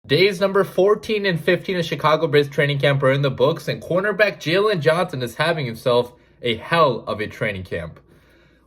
Days number 14 and 15 of Chicago Bears training camp are in the books, and cornerback Jaylon Johnson is having himself a hell of a training camp.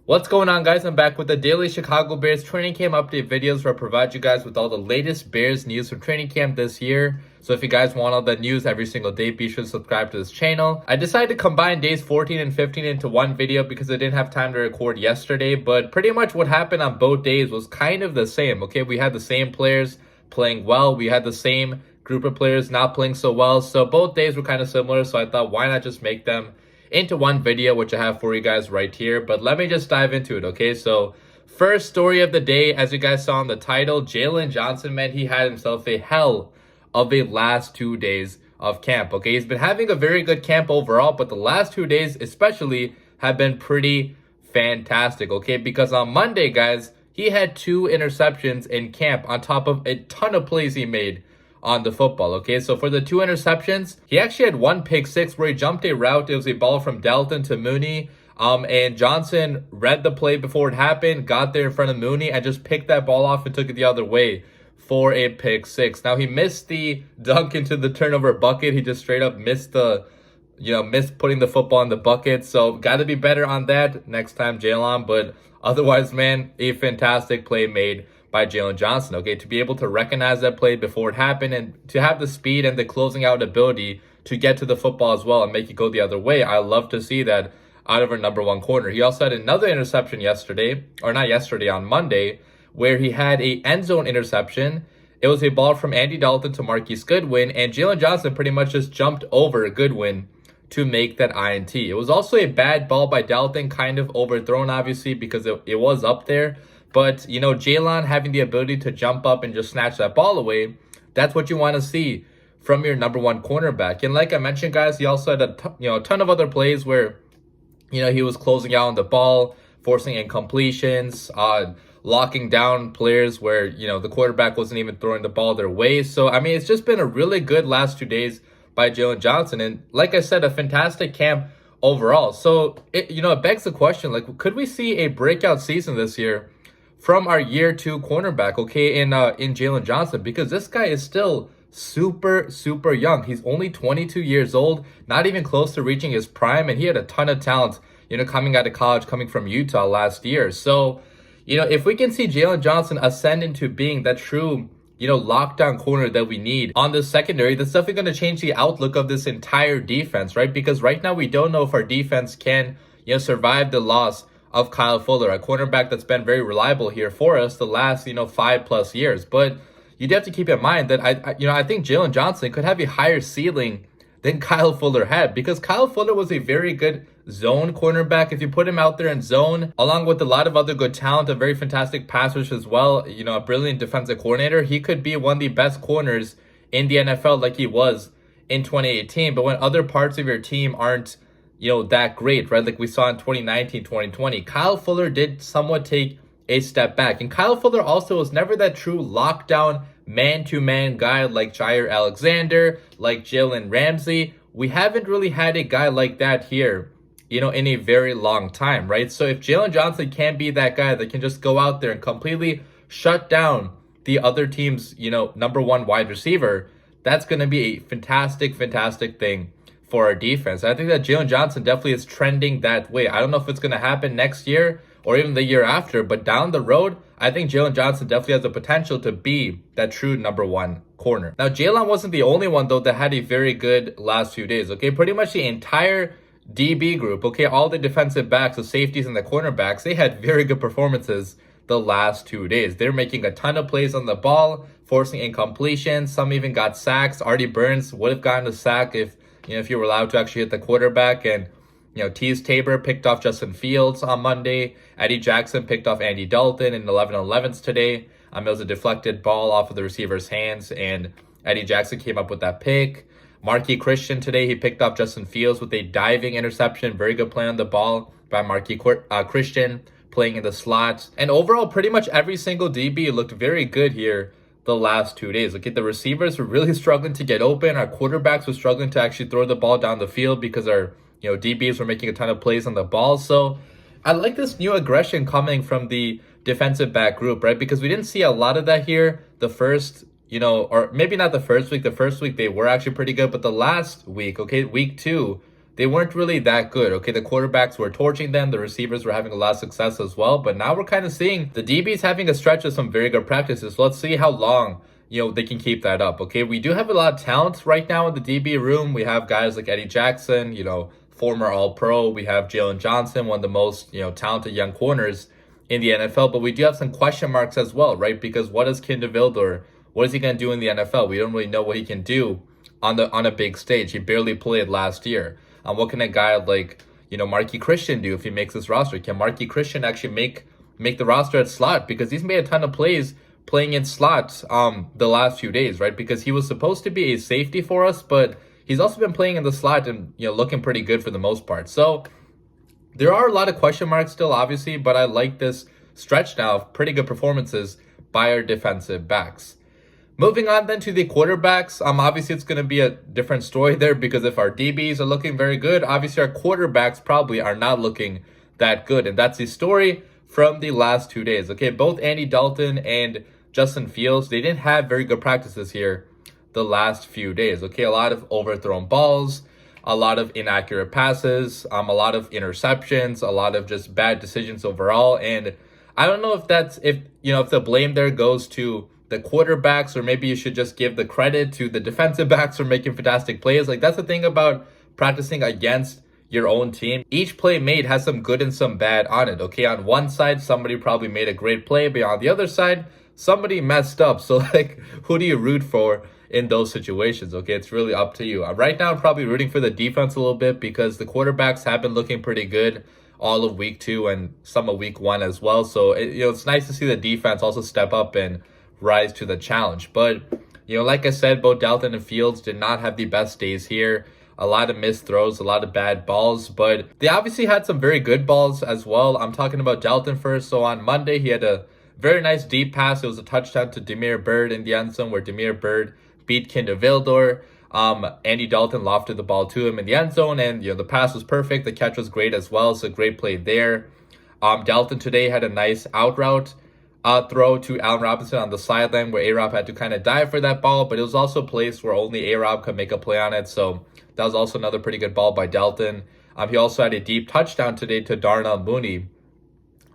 What's going on, guys? I'm back with the daily Chicago Bears training camp update videos where I provide you guys with all the latest Bears news from training camp this year. So if you guys want all the news every single day, be sure to subscribe to this channel. I decided to combine days 14 and 15 into one video because I didn't have time to record yesterday, but pretty much what happened on both days was kind of the same, okay? We had the same players playing well. We had the same group of players not playing so well. So both days were kind of similar, so I thought, why not just make them into one video, which I have for you guys right here. But let me just dive into it, okay? So first story of the day, as you guys saw in the title, Jaylon Johnson, man, he had himself a hell of a last 2 days of camp, okay? He's been having a very good camp overall, but the last 2 days especially have been pretty fantastic, okay? Because on Monday, guys, he had 2 interceptions in camp on top of a ton of plays he made on the football, okay? So for the 2 interceptions, he actually had 1 pick six where he jumped a route. It was a ball from Dalton to Mooney. And Johnson read the play before it happened, got there in front of Mooney, and just picked that ball off and took it the other way for a pick six. Now, he missed the dunk into the turnover bucket. He just straight up missed missed putting the football in the bucket. So got to be better on that next time, Jaylon. But otherwise, man, a fantastic play made by Jaylon Johnson, okay? To be able to recognize that play before it happened and to have the speed and the closing out ability to get to the football as well and make it go the other way. I love to see that out of our number 1 corner. He also had another interception yesterday, or not yesterday, on Monday, where he had a end zone interception. It was a ball from Andy Dalton to Marquise Goodwin, and Jaylon Johnson pretty much just jumped over Goodwin to make that INT. It was also a bad ball by Dalton, kind of overthrown, obviously, because it was up there. But, you know, Jaylon having the ability to jump up and just snatch that ball away, that's what you want to see from your number 1 cornerback. And like I mentioned, guys, he also had a ton of other plays where, you know, he was closing out on the ball, forcing incompletions, locking down players where, you know, the quarterback wasn't even throwing the ball their way. So, I mean, it's just been a really good last 2 days by Jaylon Johnson. And like I said, a fantastic camp overall. So, it begs the question, like, could we see a breakout season this year from our year 2 cornerback, okay, in Jaylon Johnson? Because this guy is still super, super young. He's only 22 years old, not even close to reaching his prime, and he had a ton of talent, you know, coming out of college, coming from Utah last year. So, you know, if we can see Jaylon Johnson ascend into being that true, you know, lockdown corner that we need on the secondary, that's definitely going to change the outlook of this entire defense, right? Because right now we don't know if our defense can, you know, survive the loss of Kyle Fuller, a cornerback that's been very reliable here for us the last, 5+ years. But you do have to keep in mind that I think Jaylon Johnson could have a higher ceiling than Kyle Fuller had, because Kyle Fuller was a very good zone cornerback. If you put him out there in zone, along with a lot of other good talent, a very fantastic pass rush as well, you know, a brilliant defensive coordinator, he could be one of the best corners in the NFL like he was in 2018. But when other parts of your team aren't, you know, that great, right? Like we saw in 2019, 2020, Kyle Fuller did somewhat take a step back. And Kyle Fuller also was never that true lockdown man-to-man guy like Jair Alexander, like Jalen Ramsey. We haven't really had a guy like that here, you know, in a very long time, right? So if Jaylon Johnson can be that guy that can just go out there and completely shut down the other team's, you know, number 1 wide receiver, that's going to be a fantastic, fantastic thing for our defense. I think that Jaylon Johnson definitely is trending that way. I don't know if it's going to happen next year or even the year after, but down the road, I think Jaylon Johnson definitely has the potential to be that true number 1 corner. Now, Jaylon wasn't the only one, though, that had a very good last few days, okay? Pretty much the entire DB group, okay? All the defensive backs, the safeties, and the cornerbacks, they had very good performances the last 2 days. They're making a ton of plays on the ball, forcing incompletions. Some even got sacks. Artie Burns would have gotten a sack if you were allowed to actually hit the quarterback. And, you know, Tease Tabor picked off Justin Fields on Monday. Eddie Jackson picked off Andy Dalton in 11-11s today. It was a deflected ball off of the receiver's hands, and Eddie Jackson came up with that pick. Marquis Christian today, he picked off Justin Fields with a diving interception. Very good play on the ball by Marquis Christian, playing in the slots. And overall, pretty much every single DB looked very good here the last 2 days. Okay, the receivers were really struggling to get open. Our quarterbacks were struggling to actually throw the ball down the field because our DBs were making a ton of plays on the ball. So I like this new aggression coming from the defensive back group, right? Because we didn't see a lot of that here the first, or maybe not the first week. The first week they were actually pretty good, but the last week, okay, week 2, they weren't really that good, okay? The quarterbacks were torching them. The receivers were having a lot of success as well. But now we're kind of seeing the DBs having a stretch of some very good practices. So let's see how long, they can keep that up, okay? We do have a lot of talent right now in the DB room. We have guys like Eddie Jackson, former All-Pro. We have Jaylon Johnson, one of the most, talented young corners in the NFL. But we do have some question marks as well, right? Because what is what is he going to do in the NFL? We don't really know what he can do on a big stage. He barely played last year. What can a guy like, Marquis Christian do if he makes this roster? Can Marquis Christian actually make the roster at slot? Because he's made a ton of plays playing in slots the last few days, right? Because he was supposed to be a safety for us, but he's also been playing in the slot and, looking pretty good for the most part. So there are a lot of question marks still, obviously, but I like this stretch now of pretty good performances by our defensive backs. Moving on then to the quarterbacks, obviously it's going to be a different story there, because if our DBs are looking very good, obviously our quarterbacks probably are not looking that good. And that's the story from the last 2 days. Okay, both Andy Dalton and Justin Fields, they didn't have very good practices here the last few days. Okay, a lot of overthrown balls, a lot of inaccurate passes, a lot of interceptions, a lot of just bad decisions overall. And I don't know if the blame there goes to the quarterbacks, or maybe you should just give the credit to the defensive backs for making fantastic plays. Like, that's the thing about practicing against your own team. Each play made has some good and some bad on it. Okay, on one side, somebody probably made a great play, but on the other side, somebody messed up. So like, who do you root for in those situations? Okay, it's really up to you. Right now, I'm probably rooting for the defense a little bit, because the quarterbacks have been looking pretty good all of week 2 and some of week 1 as well. So it's nice to see the defense also step up and rise to the challenge. But like I said, both Dalton and Fields did not have the best days here. A lot of missed throws, a lot of bad balls, but they obviously had some very good balls as well. I'm talking about Dalton first. So on Monday, he had a very nice deep pass. It was a touchdown to Byrd in the end zone, where Byrd beat Vildor. Andy Dalton lofted the ball to him in the end zone, and the pass was perfect. The catch was great as well, so great play there. Dalton today had a nice out route throw to Allen Robinson on the sideline, where A-Rob had to kind of dive for that ball, but it was also a place where only A-Rob could make a play on it. So that was also another pretty good ball by Dalton. He also had a deep touchdown today to Darnell Mooney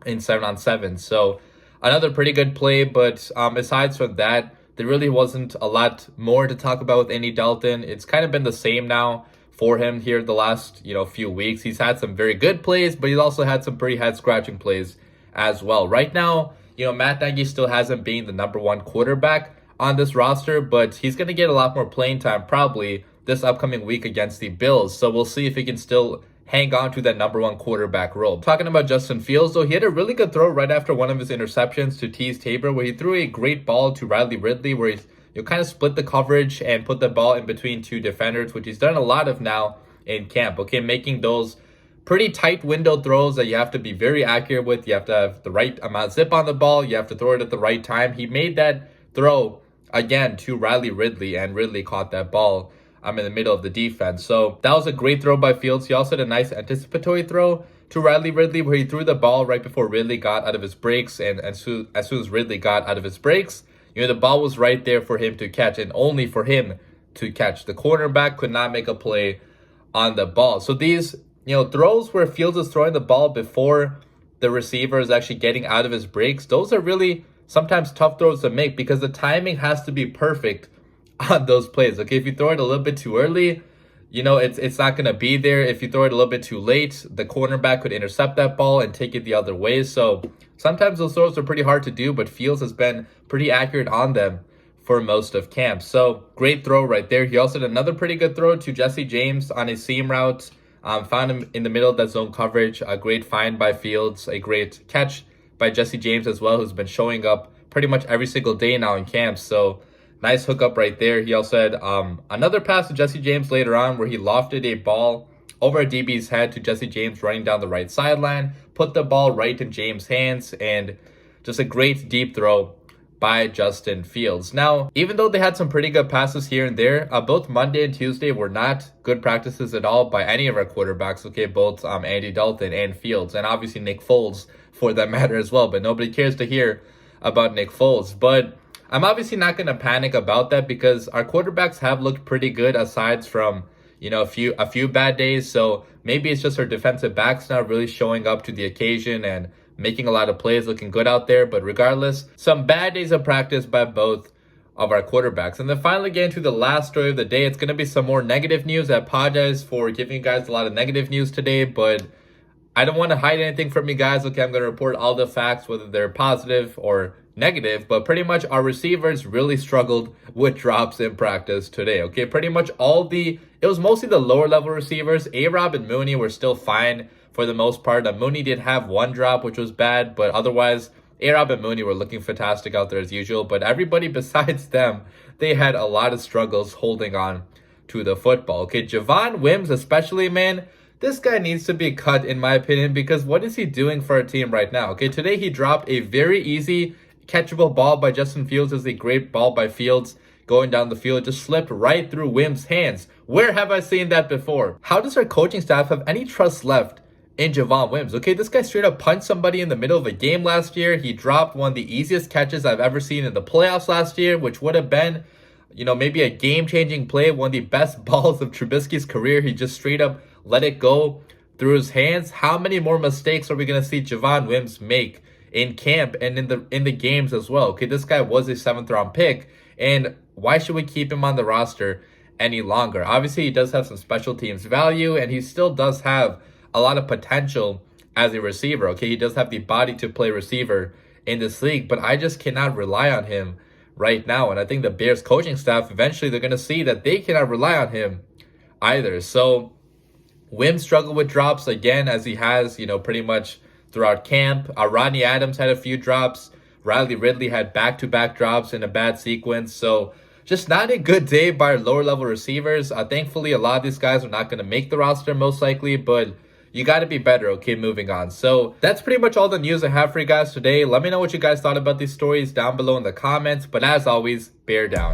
in 7-on-7. So another pretty good play, but aside from that, there really wasn't a lot more to talk about with Andy Dalton. It's kind of been the same now for him here the last few weeks. He's had some very good plays, but he's also had some pretty head-scratching plays as well. Right now, Matt Nagy still hasn't been the number 1 quarterback on this roster, but he's going to get a lot more playing time probably this upcoming week against the Bills. So we'll see if he can still hang on to that number 1 quarterback role. Talking about Justin Fields, though, he had a really good throw right after one of his interceptions to Tease Tabor, where he threw a great ball to Riley Ridley, where he kind of split the coverage and put the ball in between 2 defenders, which he's done a lot of now in camp. Okay, making those pretty tight window throws that you have to be very accurate with. You have to have the right amount of zip on the ball. You have to throw it at the right time. He made that throw again to Riley Ridley, and Ridley caught that ball in the middle of the defense. So that was a great throw by Fields. He also had a nice anticipatory throw to Riley Ridley, where he threw the ball right before Ridley got out of his breaks. And as soon as Ridley got out of his breaks, the ball was right there for him to catch, and only for him to catch. The cornerback could not make a play on the ball. So these throws where Fields is throwing the ball before the receiver is actually getting out of his breaks, those are really sometimes tough throws to make, because the timing has to be perfect on those plays. Okay, if you throw it a little bit too early, it's not going to be there. If you throw it a little bit too late, the cornerback could intercept that ball and take it the other way. So sometimes those throws are pretty hard to do, but Fields has been pretty accurate on them for most of camp. So great throw right there. He also had another pretty good throw to Jesse James on a seam route. Found him in the middle of that zone coverage. A great find by Fields. A great catch by Jesse James as well, who's been showing up pretty much every single day now in camp. So nice hookup right there. He also had another pass to Jesse James later on, where he lofted a ball over a DB's head to Jesse James running down the right sideline. Put the ball right in James' hands, and just a great deep throw by Justin Fields. Now, even though they had some pretty good passes here and there, both Monday and Tuesday were not good practices at all by any of our quarterbacks, okay? Both Andy Dalton and Fields, and obviously Nick Foles for that matter as well, but nobody cares to hear about Nick Foles. But I'm obviously not going to panic about that because our quarterbacks have looked pretty good aside from, you know, a few bad days. So maybe it's just our defensive backs not really showing up to the occasion and making a lot of plays, looking good out there. But regardless, some bad days of practice by both of our quarterbacks. And then finally getting to the last story of the day, it's going to be some more negative news. I apologize for giving you guys a lot of negative news today, but I don't want to hide anything from you guys. Okay, I'm going to report all the facts, whether they're positive or negative, but pretty much our receivers really struggled with drops in practice today. Okay, pretty much it was mostly the lower level receivers. A-Rob and Mooney were still fine for the most part. Mooney did have one drop, which was bad, but otherwise, A-Rob and Mooney were looking fantastic out there as usual. But everybody besides them, they had a lot of struggles holding on to the football. Okay, Javon Wims especially, man, this guy needs to be cut in my opinion because what is he doing for our team right now? Okay, today he dropped a very easy catchable ball by Justin Fields. Is a great ball by Fields going down the field. It just slipped right through Wims' hands. Where have I seen that before? How does our coaching staff have any trust left in Javon Wims? Okay, this guy straight up punched somebody in the middle of a game last year. He dropped one of the easiest catches I've ever seen in the playoffs last year, which would have been, you know, maybe a game-changing play, one of the best balls of Trubisky's career. He just straight up let it go through his hands. How many more mistakes are we going to see Javon Wims make in camp and in the games as well? Okay, this guy was a 7th round pick, and why should we keep him on the roster any longer? Obviously, he does have some special teams value, and he still does have a lot of potential as a receiver. Okay, he does have the body to play receiver in this league, but I just cannot rely on him right now. And I think the Bears coaching staff, eventually they're going to see that they cannot rely on him either. So Wims struggled with drops again, as he has, you know, pretty much throughout camp. Rodney Adams had a few drops. Riley Ridley had back-to-back drops in a bad sequence. So just not a good day by our lower-level receivers. Thankfully, a lot of these guys are not going to make the roster most likely, but you got to be better, okay, moving on. So that's pretty much all the news I have for you guys today. Let me know what you guys thought about these stories down below in the comments. But as always, bear down.